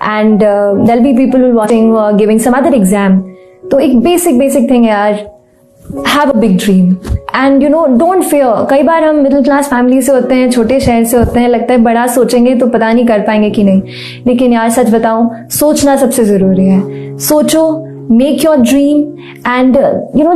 and there'll be people who are watching who are giving some other exam. तो एक basic thing है यार, have a big dream and don't fear. कई बार हम middle class family से होते हैं, छोटे शहर से होते हैं, लगता है बड़ा सोचेंगे तो पता नहीं कर पाएंगे कि नहीं, लेकिन यार सच बताऊं, सोचना सबसे जरूरी है. सोचो, make your dream and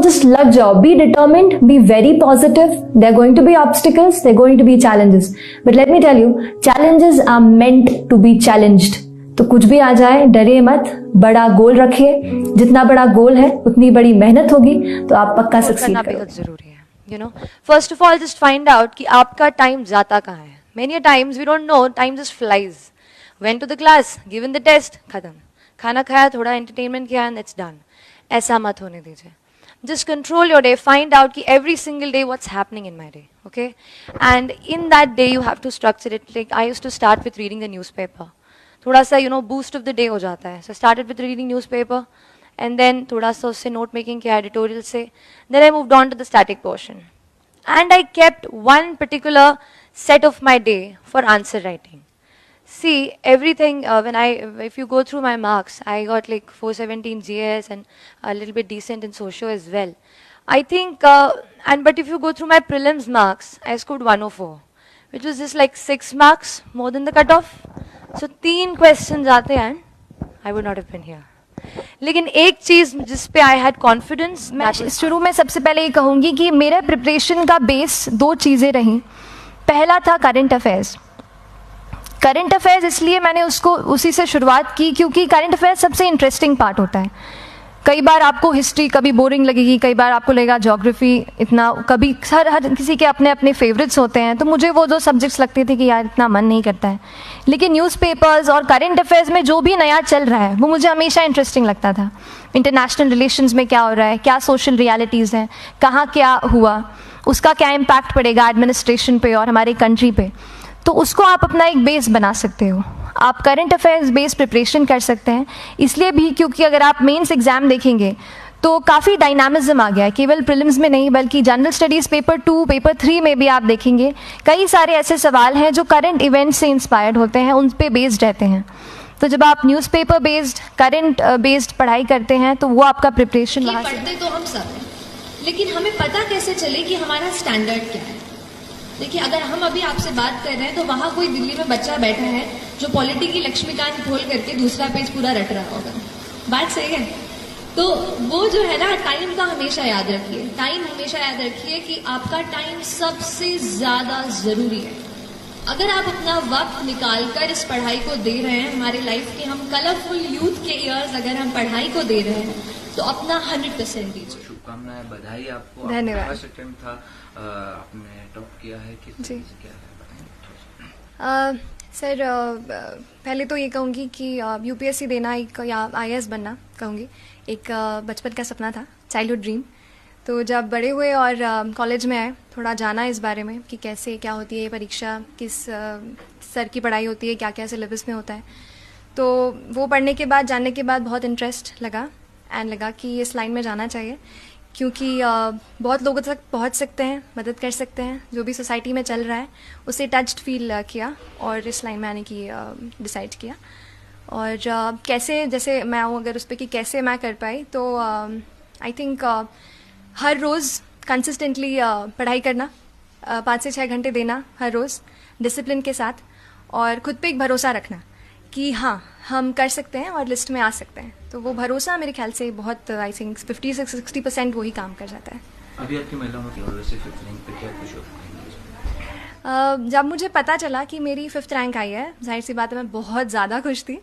just लग जाओ. Be determined, be very positive. There are going to be obstacles, there are going to be challenges, but let me tell you, challenges are meant to be challenged. तो कुछ भी आ जाए डरिए मत, बड़ा गोल रखिए. जितना बड़ा गोल है उतनी बड़ी मेहनत होगी, तो आप पक्का सक्सीड करोगे. जरूरी है. First of all, just find out कि आपका टाइम जाता कहाँ है. Many times we don't know, time just flies. Went to the class, given the test, खत्म. खाना खाया, थोड़ा एंटरटेनमेंट किया, and it's done. ऐसा मत होने दीजिए. Just control your day. Find out कि every single day what's happening in my day, okay? And in that day you have to structure it. Like I used to start with reading the newspaper. थोड़ा सा boost of the day हो जाता है. So I started with reading newspaper, and then थोड़ा सा उससे note making किया, editorial से. Then I moved on to the static portion, and I kept one particular set of my day for answer writing. See, everything, if you go through my marks, I got like 417 GS and a little bit decent in socio as well. I think, but if you go through my prelims marks, I scored 104, which was just like 6 marks more than the cutoff. So 3 questions आते हैं, I would not have been here. लेकिन एक चीज जिस पे I had confidence, मैं शुरू में सबसे पहले ये कहूँगी कि मेरे प्रिपरेशन का बेस 2 चीज़ें रहीं. पहला था करंट अफेयर्स. करंट अफेयर्स इसलिए मैंने उसको उसी से शुरुआत की क्योंकि करंट अफेयर्स सबसे इंटरेस्टिंग पार्ट होता है. कई बार आपको हिस्ट्री कभी बोरिंग लगेगी, कई बार आपको लगेगा ज्योग्राफी इतना, कभी हर किसी के अपने अपने फेवरेट्स होते हैं. तो मुझे वो 2 सब्जेक्ट्स लगते थे कि यार इतना मन नहीं करता है. लेकिन न्यूज़पेपर्स और करंट अफेयर्स में जो भी नया चल रहा है वो मुझे हमेशा इंटरेस्टिंग लगता था. इंटरनेशनल रिलेशंस में क्या हो रहा है, क्या सोशल रियलिटीज़ हैं, कहाँ क्या हुआ, उसका क्या इम्पैक्ट पड़ेगा एडमिनिस्ट्रेशन पे और हमारे कंट्री पे. तो उसको आप अपना एक बेस बना सकते हो. आप करंट अफेयर्स बेस्ड प्रिपरेशन कर सकते हैं, इसलिए भी क्योंकि अगर आप मेंस एग्ज़ाम देखेंगे तो काफ़ी डायनामिज्म आ गया है. केवल प्रीलिम्स में नहीं बल्कि जनरल स्टडीज़ पेपर 2, पेपर 3 में भी आप देखेंगे कई सारे ऐसे सवाल हैं जो करंट इवेंट से इंस्पायर्ड होते हैं, उन पे बेस्ड रहते हैं. तो जब आप न्यूज़पेपर बेस्ड, करंट बेस्ड पढ़ाई करते हैं तो वो आपका प्रिपरेशन वहाँ से. पढ़ते तो हम सब हैं, लेकिन हमें पता कैसे चले कि हमारा स्टैंडर्ड क्या है. देखिए, अगर हम अभी आपसे बात कर रहे हैं तो वहां कोई दिल्ली में बच्चा बैठा है जो पॉलिटी की लक्ष्मीकांत खोल करके दूसरा पेज पूरा रट रहा होगा. बात सही है. तो वो जो है ना, टाइम का हमेशा याद रखिए. टाइम हमेशा याद रखिए कि आपका टाइम सबसे ज्यादा जरूरी है. अगर आप अपना वक्त निकाल कर इस पढ़ाई को दे रहे हैं, हमारे लाइफ के हम कलरफुल यूथ के ईयर्स अगर हम पढ़ाई को दे रहे हैं तो अपना 100% दीजिए. शुभकामनाएं, बधाई आपको. धन्यवाद. फर्स्ट अटेम्प्ट था, आपने टॉप किया है, किस जी. क्या है, सर, पहले तो ये कहूँगी कि यूपीएससी देना एक या आईएएस बनना कहूँगी एक बचपन का सपना था, चाइल्डहुड ड्रीम. तो जब बड़े हुए और कॉलेज में आए, थोड़ा जाना इस बारे में कि कैसे क्या होती है ये परीक्षा, किस सर की पढ़ाई होती है, क्या क्या सिलेबस में होता है. तो वो पढ़ने के बाद, जानने के बाद बहुत इंटरेस्ट लगा एंड लगा कि इस लाइन में जाना चाहिए क्योंकि बहुत लोगों तक पहुंच सकते हैं, मदद कर सकते हैं. जो भी सोसाइटी में चल रहा है उसे टच्ड फील किया और इस लाइन में आने की डिसाइड किया. और कैसे, जैसे मैं हूँ अगर उस पर कि कैसे मैं कर पाई, तो I think her rose consistently पढ़ाई करना, 5 से 6 घंटे देना हर रोज़ डिसिप्लिन के साथ, और खुद पे एक भरोसा रखना कि हाँ हम कर सकते हैं और लिस्ट में आ सकते हैं. तो वो भरोसा मेरे ख्याल से बहुत, आई थिंक 50 से 60% वही काम कर जाता है. अभी आपकी महिलाओं में वैसे 5th रैंक पे क्या खुश हो? जब मुझे पता चला कि मेरी 5th रैंक आई है, जाहिर सी बात है मैं बहुत ज़्यादा खुश थी.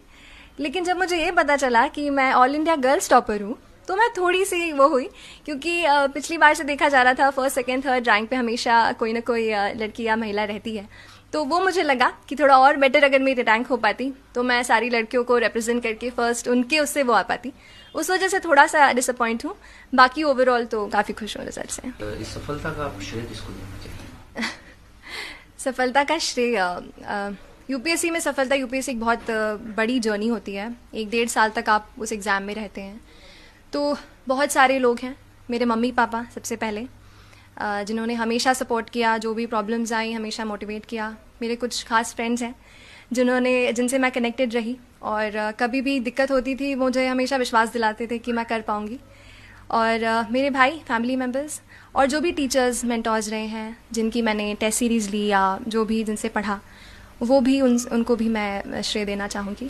लेकिन जब मुझे ये पता चला कि मैं ऑल इंडिया गर्ल्स टॉपर हूँ तो मैं थोड़ी सी वो हुई, क्योंकि पिछली बार से देखा जा रहा था 1st, 2nd, 3rd रैंक पे हमेशा कोई ना कोई लड़की या महिला रहती है. तो वो मुझे लगा कि थोड़ा और बेटर अगर मेरी रैंक हो पाती तो मैं सारी लड़कियों को रिप्रेजेंट करके फर्स्ट उनके उससे वो आ पाती. उस वजह से थोड़ा सा डिसअपॉइंट हूँ. बाकी ओवरऑल तो काफ़ी खुश हूँ रिजल्ट से. इस सफलता का आप श्रेय किसको देना चाहिए? सफलता का श्रेय, यूपीएससी में सफलता, यूपीएससी एक बहुत बड़ी जर्नी होती है. 1-1.5 साल तक आप उस एग्ज़ाम में रहते हैं. तो बहुत सारे लोग हैं. मेरे मम्मी पापा सबसे पहले, जिन्होंने हमेशा सपोर्ट किया, जो भी प्रॉब्लम्स आई हमेशा मोटिवेट किया. मेरे कुछ खास फ्रेंड्स हैं जिनसे मैं कनेक्टेड रही और कभी भी दिक्कत होती थी मुझे हमेशा विश्वास दिलाते थे कि मैं कर पाऊँगी। और मेरे भाई, फैमिली मेम्बर्स और जो भी टीचर्स मेंटोर्स रहे हैं, जिनकी मैंने टेस्ट सीरीज़ ली या जो भी जिनसे पढ़ा, वो भी उनको भी मैं श्रेय देना चाहूँगी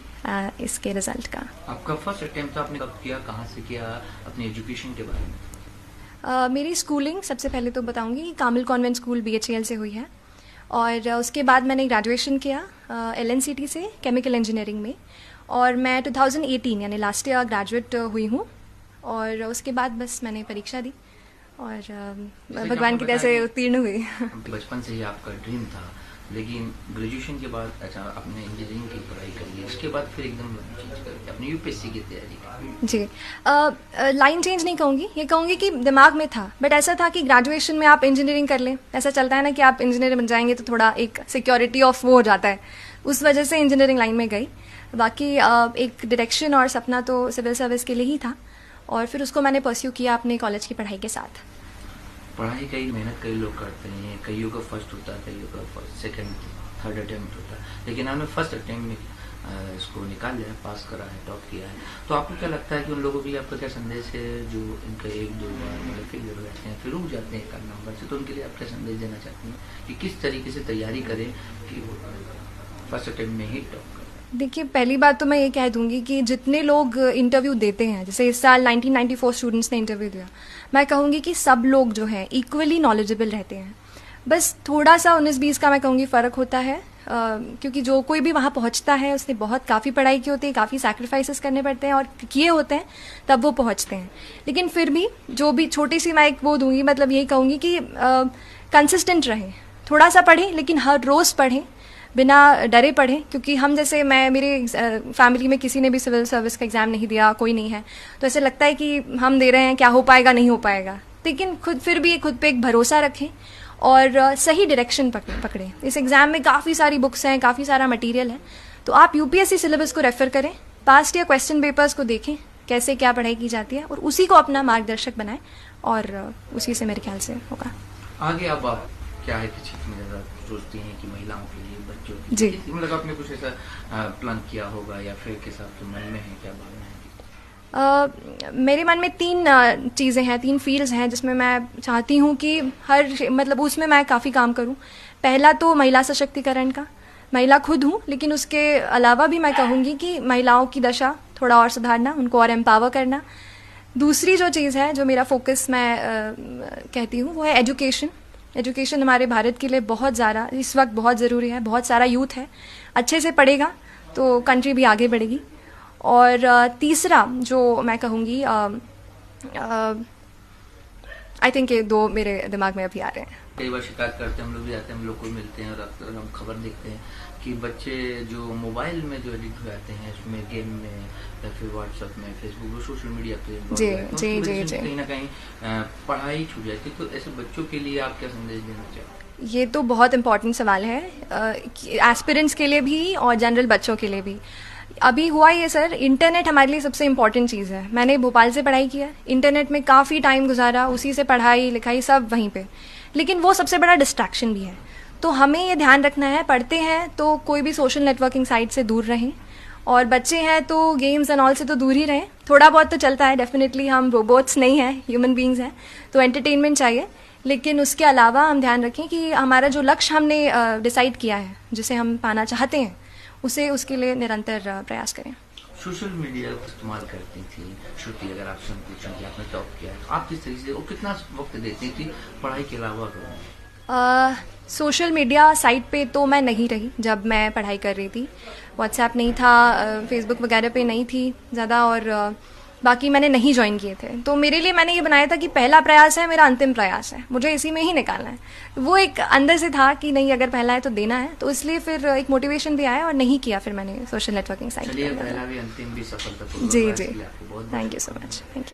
इसके रिज़ल्ट का। आपका फर्स्ट अटेम्प्ट आपने कब किया, कहाँ से किया, अपनी एजुकेशन के बारे में? मेरी स्कूलिंग सबसे पहले तो बताऊँगी कामिल कॉन्वेंट स्कूल BHEL से हुई है, और उसके बाद मैंने ग्रेजुएशन किया LNCT से केमिकल इंजीनियरिंग में, और मैं 2018 यानी लास्ट ईयर ग्रेजुएट हुई हूँ। और उसके बाद बस मैंने परीक्षा दी और भगवान की तरह से उत्तीर्ण हुई। बचपन से ही आपका ड्रीम था, लेकिन ग्रेजुएशन के बाद अच्छा आपने इंजीनियरिंग की पढ़ाई कर ली, उसके बाद फिर एकदम चेंज करके अपनी UPSC की तैयारी की। जी, लाइन चेंज नहीं कहूँगी, ये कहूँगी कि दिमाग में था, बट ऐसा था कि ग्रेजुएशन में आप इंजीनियरिंग कर लें, ऐसा चलता है ना कि आप इंजीनियर बन जाएंगे तो थोड़ा एक सिक्योरिटी ऑफ वो हो जाता है, उस वजह से इंजीनियरिंग लाइन में गई। बाकी एक डायरेक्शन और सपना तो सिविल सर्विस के लिए ही था, और फिर उसको मैंने परस्यू किया अपने कॉलेज की पढ़ाई के साथ। पढ़ाई कई मेहनत कई लोग करते हैं, कईयों का फर्स्ट होता है, कईयों का फर्स्ट सेकंड थर्ड अटेम्प्ट होता है, लेकिन आपने फर्स्ट अटेम्प्ट में इसको निकाल लिया, पास करा है, टॉप किया है। तो आपको क्या लगता है कि उन लोगों के लिए आपका क्या संदेश है जो इनका एक दो बार मतलब फेलियर हो जाते हैं, फिर रुक जाते हैं एक नंबर से, तो उनके लिए आप क्या संदेश देना चाहते हैं कि किस तरीके से तैयारी करें कि वो फर्स्ट अटेम्प्ट में ही टॉप करें? देखिए, पहली बात तो मैं ये कह दूंगी कि जितने लोग इंटरव्यू देते हैं, जैसे इस साल 1994 स्टूडेंट्स ने इंटरव्यू दिया, मैं कहूँगी कि सब लोग जो हैं इक्वली नॉलेजेबल रहते हैं। बस थोड़ा सा 19-20 का मैं कहूँगी फ़र्क होता है, क्योंकि जो कोई भी वहाँ पहुँचता है उसने काफ़ी पढ़ाई की होती है, काफ़ी सैक्रिफाइसेस करने पड़ते हैं और किए होते हैं, तब वो पहुँचते हैं। लेकिन फिर भी जो भी छोटी सी मैं एक वो दूंगी, मतलब यही कहूँगी कि कंसिस्टेंट रहें, थोड़ा सा पढ़ें, लेकिन हर रोज़ पढ़ें, बिना डरे पढ़ें। क्योंकि हम जैसे मेरे फैमिली में किसी ने भी सिविल सर्विस का एग्ज़ाम नहीं दिया, कोई नहीं है, तो ऐसे लगता है कि हम दे रहे हैं, क्या हो पाएगा नहीं हो पाएगा, लेकिन फिर भी खुद पे एक भरोसा रखें और सही डायरेक्शन पकड़ें। इस एग्ज़ाम में काफ़ी सारी बुक्स हैं, काफ़ी सारा मटेरियल है, तो आप UPSC सिलेबस को रेफ़र करें, पास्ट या क्वेश्चन पेपर्स को देखें कैसे क्या पढ़ाई की जाती है, और उसी को अपना मार्गदर्शक बनाएं, और उसी से मेरे ख्याल से होगा। आगे अब आप क्या है कि क्षेत्र में ज़्यादा सोचती हैं कि महिलाओं के लिए, बच्चों के जी, लिए, मतलब आपने कुछ ऐसा प्लान किया होगा या फिर किस आपके मन में है, क्या भावना है? मेरे मन में 3 चीज़ें हैं, 3 फील्ड्स हैं जिसमें मैं चाहती हूँ कि मतलब उसमें मैं काफ़ी काम करूँ। पहला तो महिला सशक्तिकरण का, महिला खुद हूँ, लेकिन उसके अलावा भी मैं कहूँगी कि महिलाओं की दशा थोड़ा और सुधारना, उनको और एम्पावर करना। दूसरी जो चीज़ है, जो मेरा फोकस मैं कहती हूँ, वो है एजुकेशन। एजुकेशन हमारे भारत के लिए बहुत ज़्यादा इस वक्त बहुत ज़रूरी है। बहुत सारा यूथ है, अच्छे से पढ़ेगा तो कंट्री भी आगे बढ़ेगी। और तीसरा जो मैं कहूँगी, आई थिंक ये 2 मेरे दिमाग में अभी आ रहे हैं। कई बार शिकायत करते हैं, हम लोग भी आते हैं, हम लोग को मिलते हैं और अक्सर हम खबर देखते हैं कि बच्चे जो मोबाइल में जो एडिक्ट हो जाते हैं, इसमें गेम में या फिर व्हाट्सएप में, फेसबुक, सोशल मीडिया पे जी, कहीं ना कहीं पढ़ाई छूट जाती है। तो ऐसे बच्चों के लिए आप क्या संदेश देना चाहते हैं? ये तो बहुत इम्पॉर्टेंट सवाल है, एस्पिरेंट्स के लिए भी और जनरल बच्चों के लिए भी। अभी हुआ ये सर, इंटरनेट हमारे लिए सबसे इम्पॉर्टेंट चीज़ है। मैंने भोपाल से पढ़ाई की है, इंटरनेट में काफ़ी टाइम गुजारा, उसी से पढ़ाई लिखाई सब वहीं पे, लेकिन वो सबसे बड़ा डिस्ट्रैक्शन भी है। तो हमें ये ध्यान रखना है, पढ़ते हैं तो कोई भी सोशल नेटवर्किंग साइट से दूर रहें, और बच्चे हैं तो गेम्स एंड ऑल से तो दूर ही रहें। थोड़ा बहुत तो चलता है, डेफिनेटली हम रोबोट्स नहीं हैं, ह्यूमन बींग्स हैं, तो एंटरटेनमेंट चाहिए, लेकिन उसके अलावा हम ध्यान रखें कि हमारा जो लक्ष्य हमने डिसाइड किया है, जिसे हम पाना चाहते हैं, उसके लिए निरंतर प्रयास करें। सोशल मीडिया का इस्तेमाल करती थी श्रुति, अगर आपसे पूछें कि आपने टॉप किया है, आप किस तरीके से और कितना वक्त देती थी पढ़ाई के अलावा? सोशल मीडिया साइट पे तो मैं नहीं रही जब मैं पढ़ाई कर रही थी। व्हाट्सएप नहीं था, फेसबुक वगैरह पे नहीं थी ज़्यादा, और बाकी मैंने नहीं ज्वाइन किए थे। तो मेरे लिए मैंने ये बनाया था कि पहला प्रयास है मेरा, अंतिम प्रयास है, मुझे इसी में ही निकालना है। वो एक अंदर से था कि नहीं, अगर पहला है तो देना है, तो इसलिए फिर एक मोटिवेशन भी आया और नहीं किया फिर मैंने सोशल नेटवर्किंग साइट। चलिए, पहला भी अंतिम भी सफलता। जी, thank you so much, thank you.